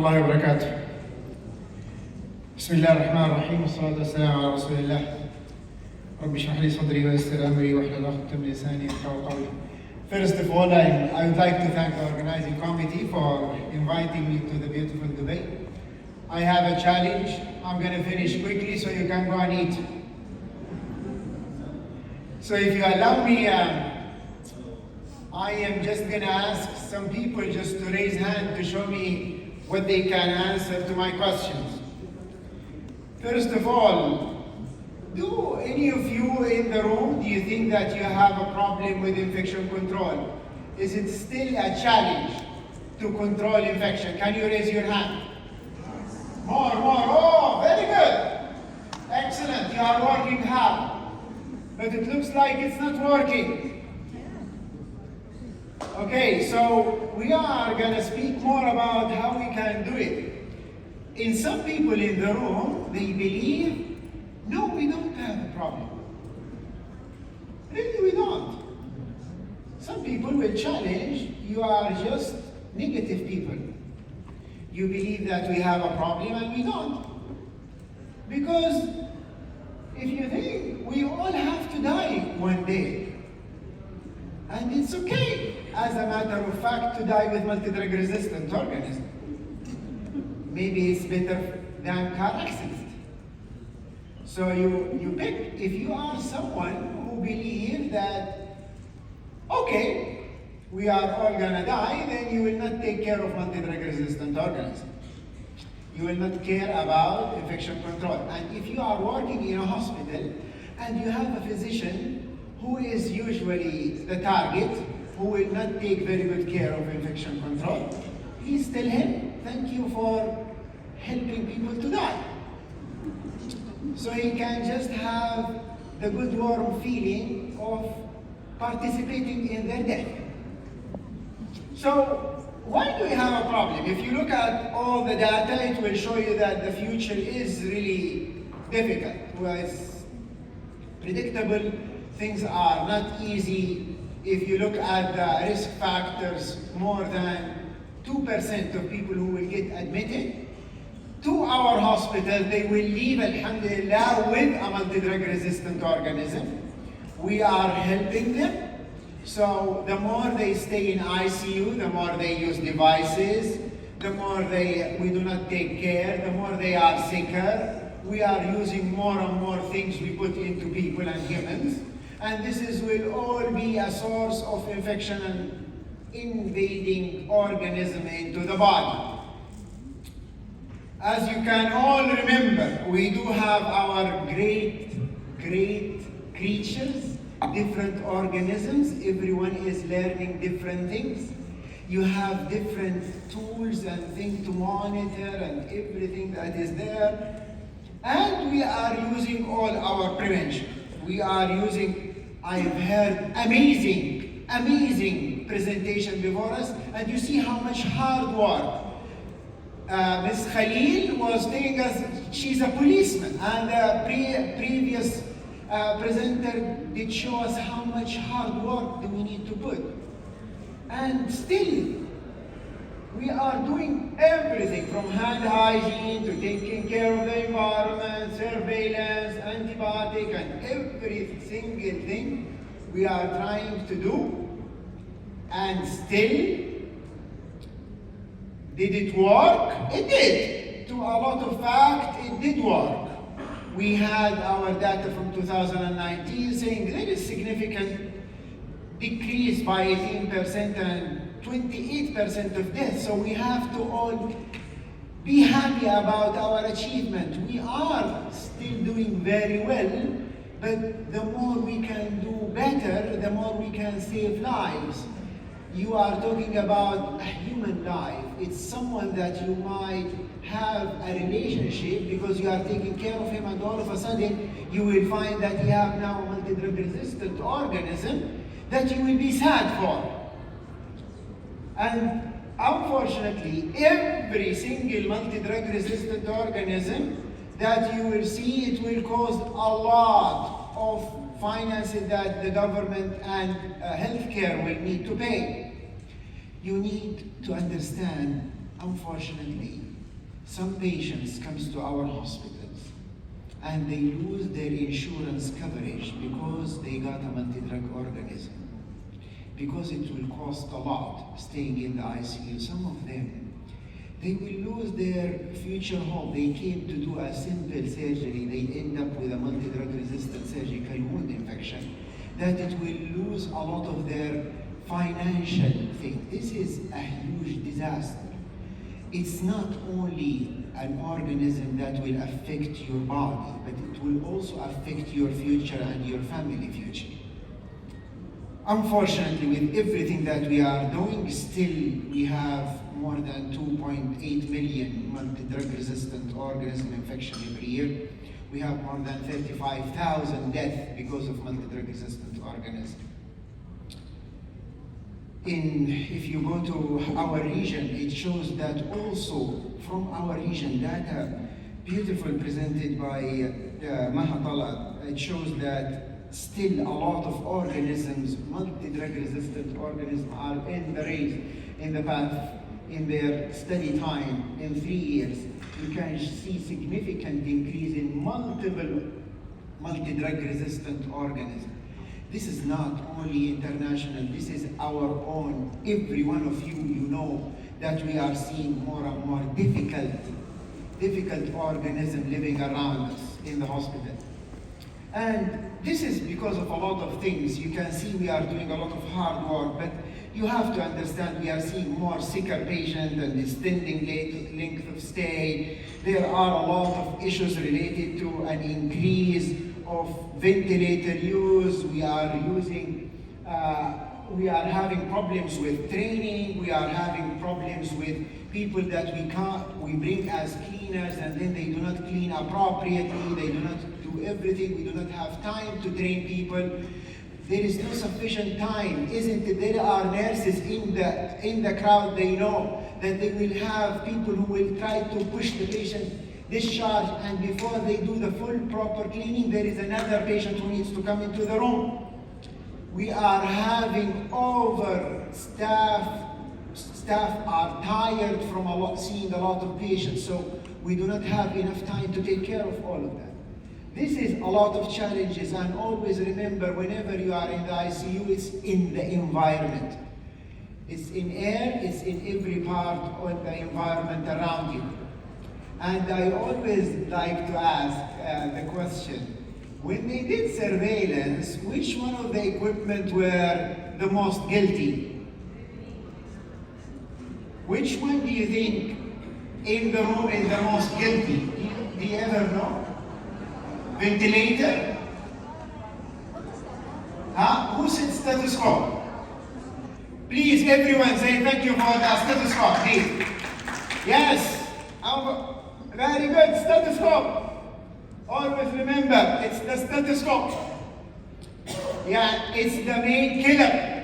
الله وبركاته. بسم الله الرحمن الرحيم والصلاة والسلام على رسول الله. رب اشرح لي صدري ويسر أمري واحلل عقدة من لساني يفقهوا قولي. First of all, I would like to thank the organizing committee for inviting me to the beautiful Dubai. I have a challenge. I'm going to finish quickly so you can go and eat. So if you allow me, I am just going to ask some people just to raise hand to show me what they can answer to my questions. First of all, do any of you in the room, do you think that you have a problem with infection control? Is it still a challenge to control infection? Can you raise your hand? More. Oh, very good. Excellent. You are working hard. But it looks like it's not working. Okay, so we are going to speak more about how we can do it. In some people in the room, they believe, no, we don't have a problem. Really, we don't. Some people will challenge, you are just negative people. You believe that we have a problem and we don't. Because if you think, we all have to die one day. And it's okay, as a matter of fact, to die with multi-drug resistant organism. Maybe it's better than car accident. So you pick, if you are someone who believes that, okay, we are all gonna die, then you will not take care of multi-drug resistant organism. You will not care about infection control. And if you are working in a hospital and you have a physician who is usually the target, who will not take very good care of infection control, please tell him, thank you for helping people to die. So he can just have the good warm feeling of participating in their death. So why do we have a problem? If you look at all the data, it will show you that the future is really difficult. Well, it's predictable. Things are not easy. If you look at the risk factors, more than 2% of people who will get admitted to our hospital, they will leave, alhamdulillah, with a multi-drug resistant organism. We are helping them. So the more they stay in ICU, the more they use devices, the more we do not take care, the more they are sicker. We are using more and more things we put into people and humans. And this will all be a source of infection and invading organism into the body. As you can all remember, we do have our great creatures, different organisms. Everyone is learning different things. You have different tools and things to monitor and everything that is there. And we are using all our prevention. We are using, I've heard amazing presentation before us, and you see how much hard work. Ms. Khalil was telling us she's a policeman, and the previous presenter did show us how much hard work do we need to put. And still, we are doing everything from hand hygiene to taking care of the environment, surveillance, antibiotic, and every single thing we are trying to do. And still, did it work? It did. To a lot of fact, it did work. We had our data from 2019 saying there is significant decrease by 18% and 28% of death. So we have to all be happy about our achievement. We are still doing very well, but the more we can do better, the more we can save lives. You are talking about a human life. It's someone that you might have a relationship because you are taking care of him, and all of a sudden you will find that you have now a multi-drug resistant organism that you will be sad for. And unfortunately, every single multi-drug resistant organism that you will see, it will cost a lot of finances that the government and healthcare will need to pay. You need to understand Unfortunately, some patients comes to our hospitals and they lose their insurance coverage because they got a multi-drug organism. Because it will cost a lot staying in the ICU. Some of them, they will lose their future hope. They came to do a simple surgery. They end up with a multi-drug resistant surgical wound infection. That it will lose a lot of their financial thing. This is a huge disaster. It's not only an organism that will affect your body, but it will also affect your future and your family future. Unfortunately, with everything that we are doing, still we have more than 2.8 million multi-drug resistant organism infection every year. We have more than 35,000 deaths because of multi-drug resistant organism. If you go to our region, it shows that also from our region data, beautiful presented by Mahatala, it shows that still a lot of organisms, multi-drug resistant organisms, are in the race, in the path, in their study time in 3 years. You can see significant increase in multiple multi-drug resistant organisms. This is not only international, this is our own. Every one of you, you know that we are seeing more and more difficult organisms living around us in the hospital. And this is because of a lot of things. You can see we are doing a lot of hard work, but you have to understand we are seeing more sicker patients and extending length of stay. There are a lot of issues related to an increase of ventilator use. We are having problems with training. We are having problems with people that we bring as cleaners and then they do not clean appropriately. They do not do everything. We do not have time to train people. There is no sufficient time, isn't it? There are nurses in the crowd. They know that they will have people who will try to push the patient discharge, and before they do the full proper cleaning, there is another patient who needs to come into the room. We are having overstaff. Staff are tired from seeing a lot of patients, so we do not have enough time to take care of all of that. This is a lot of challenges, and always remember, whenever you are in the ICU, it's in the environment. It's in air, it's in every part of the environment around you. And I always like to ask the question, when they did surveillance, which one of the equipment were the most guilty? Which one do you think in the room is the most guilty? Do you ever know? Ventilator? Who said stethoscope? Please, everyone say thank you for the stethoscope, please. Yes. Very good, stethoscope. Always remember, it's the stethoscope. Yeah, it's the main killer.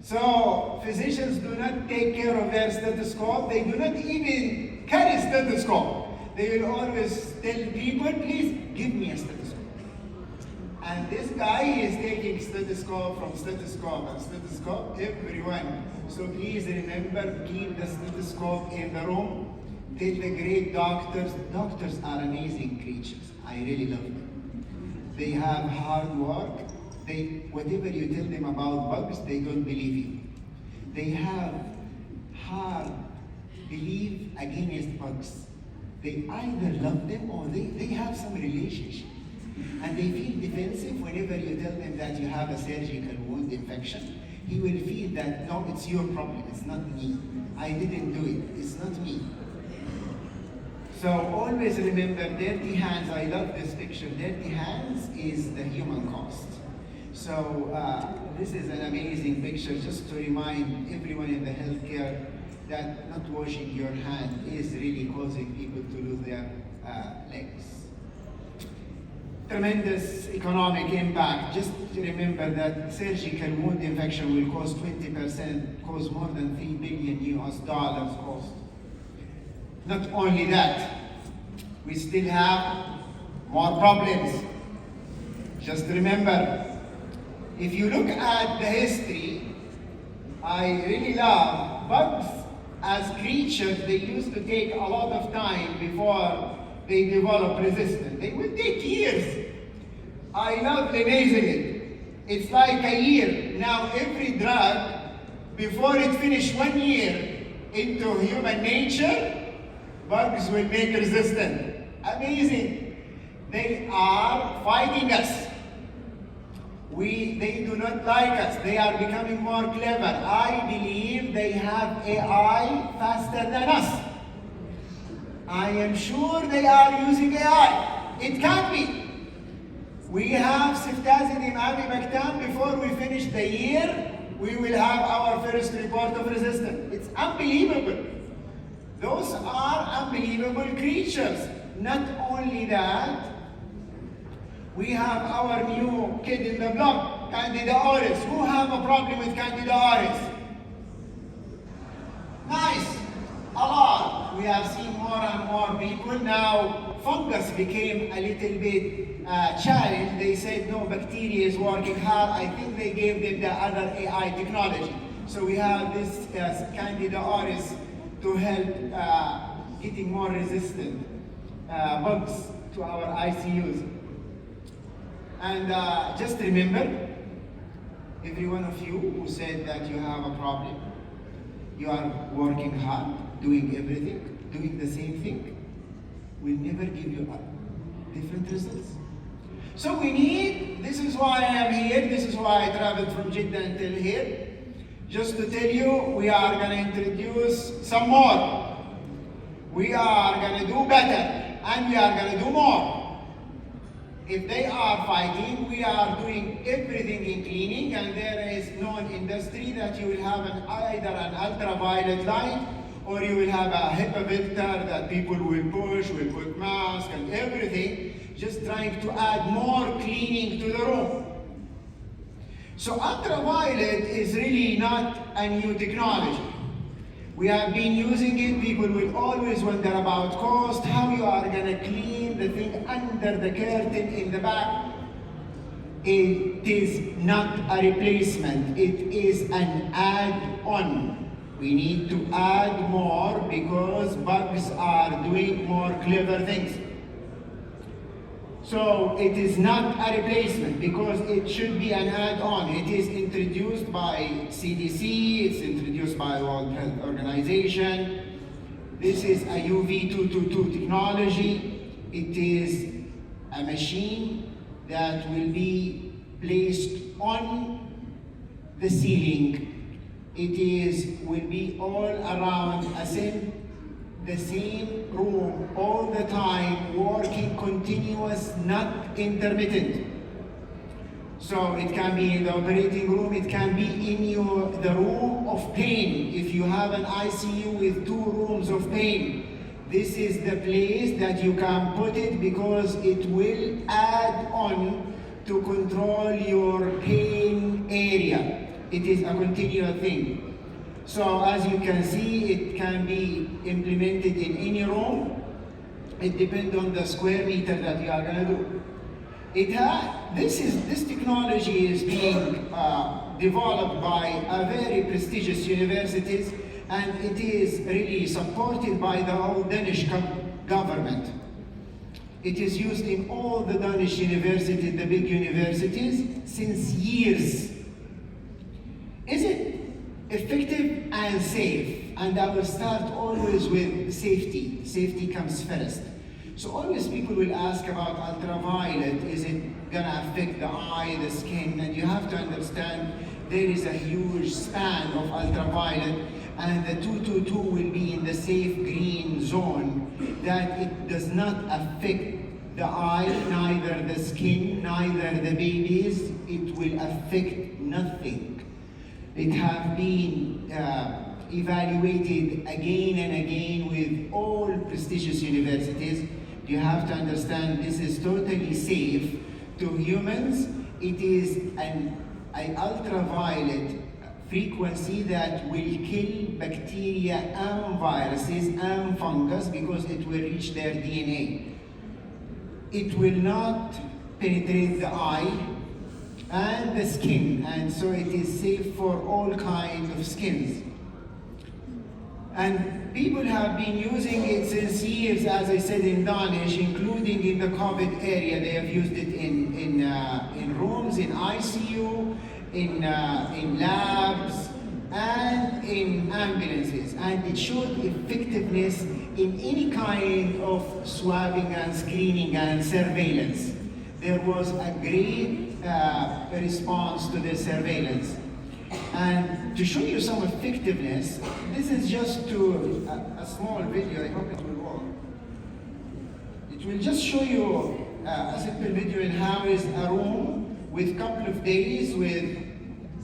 So, physicians do not take care of their stethoscope. They do not even carry stethoscope. They will always tell people, please give me a stethoscope. And this guy is taking stethoscope from stethoscope and stethoscope, everyone. So please remember, keep the stethoscope in the room. Tell the great doctors. Doctors are amazing creatures. I really love them. They have hard work. Whatever you tell them about bugs, they don't believe you. They have hard belief against bugs. They either love them or they have some relationship. And they feel defensive whenever you tell them that you have a surgical wound infection. He will feel that, no, it's your problem, it's not me. I didn't do it, it's not me. So always remember, dirty hands. I love this picture. Dirty hands is the human cost. So this is an amazing picture just to remind everyone in the healthcare that not washing your hand is really causing people to lose their legs. Tremendous economic impact. Just remember that surgical wound infection will cost 20%, cost more than $3 billion cost. Not only that, we still have more problems. Just remember, if you look at the history, I really love bugs as creatures, they used to take a lot of time before they develop resistance. They would take years. I love amazing it. It's like a year. Now every drug, before it finishes 1 year into human nature, bugs will make resistant. Amazing. They are fighting us. They do not like us. They are becoming more clever. I believe they have AI faster than us. I am sure they are using AI. It can't be. We have ceftazidime avibactam. Before we finish the year, we will have our first report of resistance. It's unbelievable. Those are unbelievable creatures. Not only that, we have our new kid in the block, Candida auris. Who have a problem with Candida auris? Nice. A lot. We have seen more and more people. Now, fungus became a little bit challenged. They said, no, bacteria is working hard. I think they gave them the other AI technology. So we have this Candida auris to help getting more resistant bugs to our ICUs. And just remember, every one of you who said that you have a problem, you are working hard, doing everything, doing the same thing, will never give you different results. So we need, this is why I am here, this is why I traveled from Jeddah until here, just to tell you, we are going to introduce some more. We are going to do better, and we are going to do more. If they are fighting, we are doing everything in cleaning, and there is known industry that you will have either an ultraviolet light, or you will have a HEPA filter that people will push, will put masks and everything, just trying to add more cleaning to the room. So ultraviolet is really not a new technology. We have been using it. People will always wonder about cost, how you are going to clean the thing under the curtain in the back. It is not a replacement. It is an add-on. We need to add more because bugs are doing more clever things. So it is not a replacement because it should be an add-on. It is introduced by CDC, it's introduced by World Health Organization. This is a UV222 technology. It is a machine that will be placed on the ceiling. It will be all around the same room all the time, working continuous, not intermittent. So it can be in the operating room, it can be in the room of pain. If you have an ICU with 2 rooms of pain, this is the place that you can put it because it will add on to control your pain area. It is a continual thing. So as you can see, it can be implemented in any room. It depends on the square meter that you are going to do. This technology is being developed by a very prestigious universities, and it is really supported by the whole Danish government. It is used in all the Danish universities, the big universities, since years. Is it effective and safe? And I will start always with safety. Safety comes first. So always people will ask about ultraviolet. Is it gonna affect the eye, the skin? And you have to understand there is a huge span of ultraviolet, and the 222 will be in the safe green zone, that it does not affect the eye, neither the skin, neither the babies. It will affect nothing. It has been evaluated again and again with all prestigious universities. You have to understand this is totally safe to humans. It is an ultraviolet frequency that will kill bacteria and viruses and fungus because it will reach their DNA. It will not penetrate the eye and the skin, and so it is safe for all kinds of skins. And people have been using it since years, as I said, in Danish, including in the COVID area. They have used it in rooms, in ICU, in labs, and in ambulances. And it showed effectiveness in any kind of swabbing and screening and surveillance. There was a great response to the surveillance. And to show you some effectiveness, this is just a small video. I hope it will work. It will just show you a simple video in how is a room with a couple of days with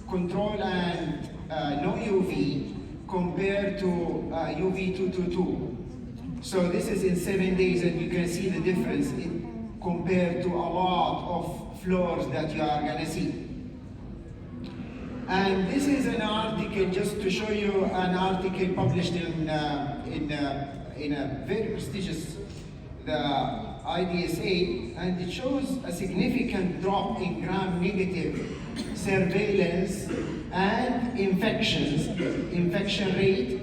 control and no UV compared to UV 222. So this is in 7 days, and you can see the difference compared to a lot of floors that you are gonna see. And this is an article, just to show you an article published in a very prestigious, the IDSA, and it shows a significant drop in gram-negative surveillance and infection rate,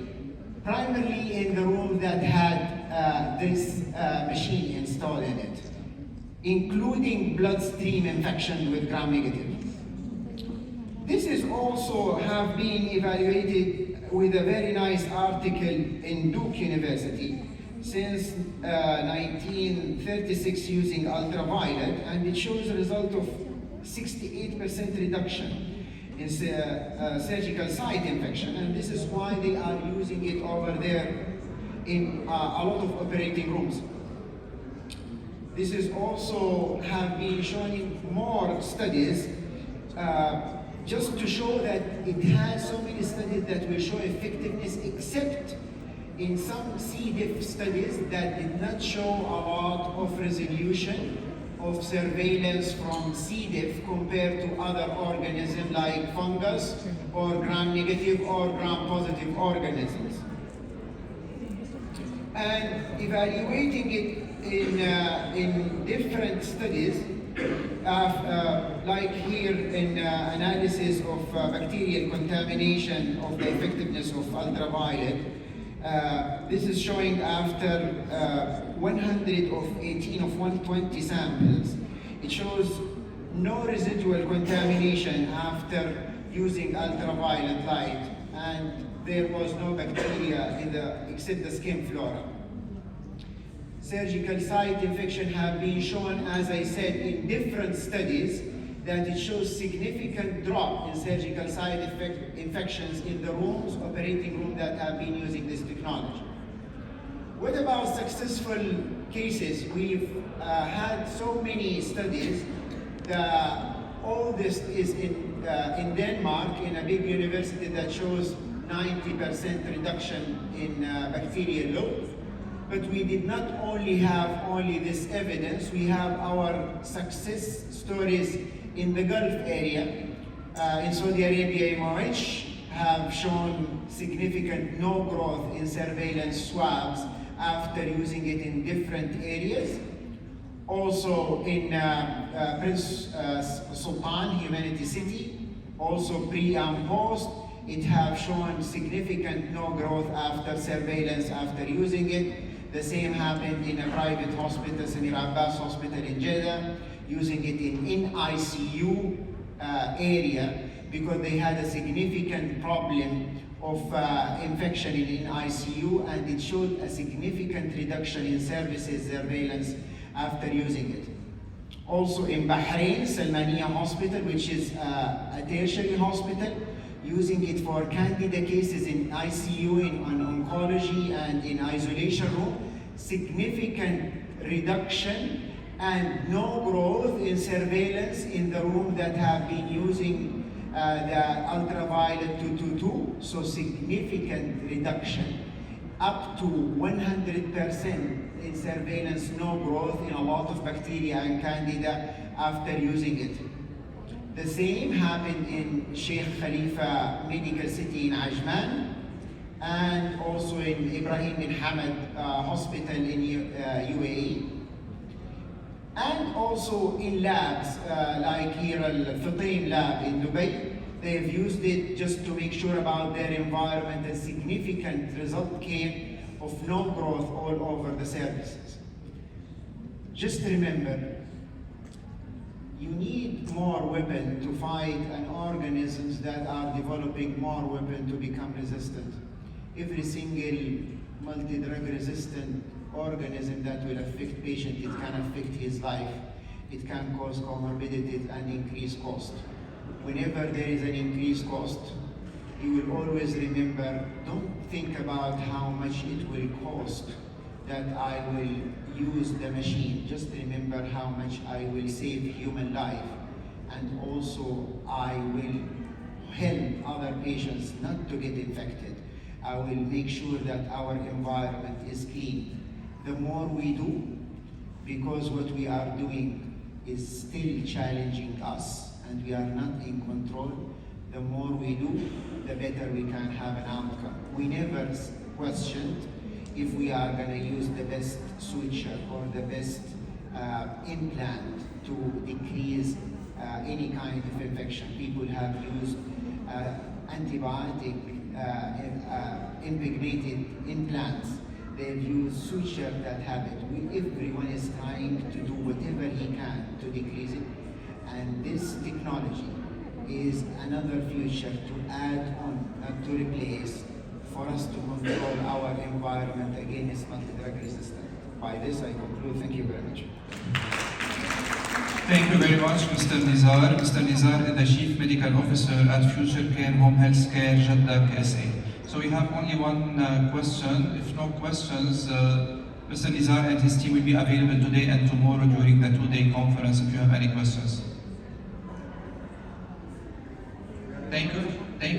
primarily in the room that had this machine installed in it, including bloodstream infection with gram-negative. This is also have been evaluated with a very nice article in Duke University since 1936 using ultraviolet, and it shows a result of 68% reduction in surgical site infection, and this is why they are using it over there in a lot of operating rooms. This is also have been shown in more studies, just to show that it has so many studies that will show effectiveness, except in some C. diff studies that did not show a lot of resolution of surveillance from C. diff compared to other organisms like fungus or gram-negative or gram-positive organisms. And evaluating it in different studies, like here in analysis of bacterial contamination of the effectiveness of ultraviolet, this is showing after 118 of 120 samples, it shows no residual contamination after using ultraviolet light, and there was no bacteria in except the skin flora. Surgical site infection have been shown, as I said, in different studies, that it shows significant drop in surgical site infections in the rooms, operating room that have been using this technology. What about successful cases? We've had so many studies. The oldest is in Denmark, in a big university, that shows 90% reduction in bacterial load. But we did not only have this evidence, we have our success stories in the Gulf area. In Saudi Arabia, Emirates have shown significant no growth in surveillance swabs after using it in different areas. Also in Prince Sultan, Humanity City, also pre and post, it have shown significant no growth after surveillance after using it. The same happened in a private hospital, Samir Abbas Hospital in Jeddah, using it in ICU area because they had a significant problem of infection in ICU, and it showed a significant reduction in services surveillance after using it. Also in Bahrain, Salmaniya Hospital, which is a tertiary hospital, using it for candida cases in ICU, in oncology, and in isolation room, significant reduction and no growth in surveillance in the room that have been using the ultraviolet 222, so significant reduction, up to 100% in surveillance, no growth in a lot of bacteria and candida after using it. The same happened in Sheikh Khalifa Medical City in Ajman, and also in Ibrahim bin Hamad Hospital in UAE. And also in labs, like here Al-Fatim lab in Dubai, They've used it just to make sure about their environment. A significant result came of no growth all over the services. Just remember, you need more weapons to fight and organisms that are developing more weapons to become resistant. Every single multi-drug resistant organism that will affect patient, it can affect his life. It can cause comorbidities and increase cost. Whenever there is an increased cost, you will always remember, don't think about how much it will cost that I will use the machine. Just remember how much I will save human life, and also I will help other patients not to get infected. I will make sure that our environment is clean. The more we do, because what we are doing is still challenging us and we are not in control, the more we do, the better we can have an outcome. We never questioned if we are going to use the best suture or the best implant to decrease any kind of infection. People have used antibiotic impregnated implants. They've used suture that have it. Everyone is trying to do whatever he can to decrease it. And this technology is another future to add on, not to replace, for us to control our environment against multi-drug resistance. By this I conclude. Thank you very much. Thank you very much, Mr. Nezar. Mr. Nezar is the Chief Medical Officer at Future Care Home Health Care, Jeddah, KSA. So we have only one question. If no questions, Mr. Nezar and his team will be available today and tomorrow during the two-day conference if you have any questions. Thank you.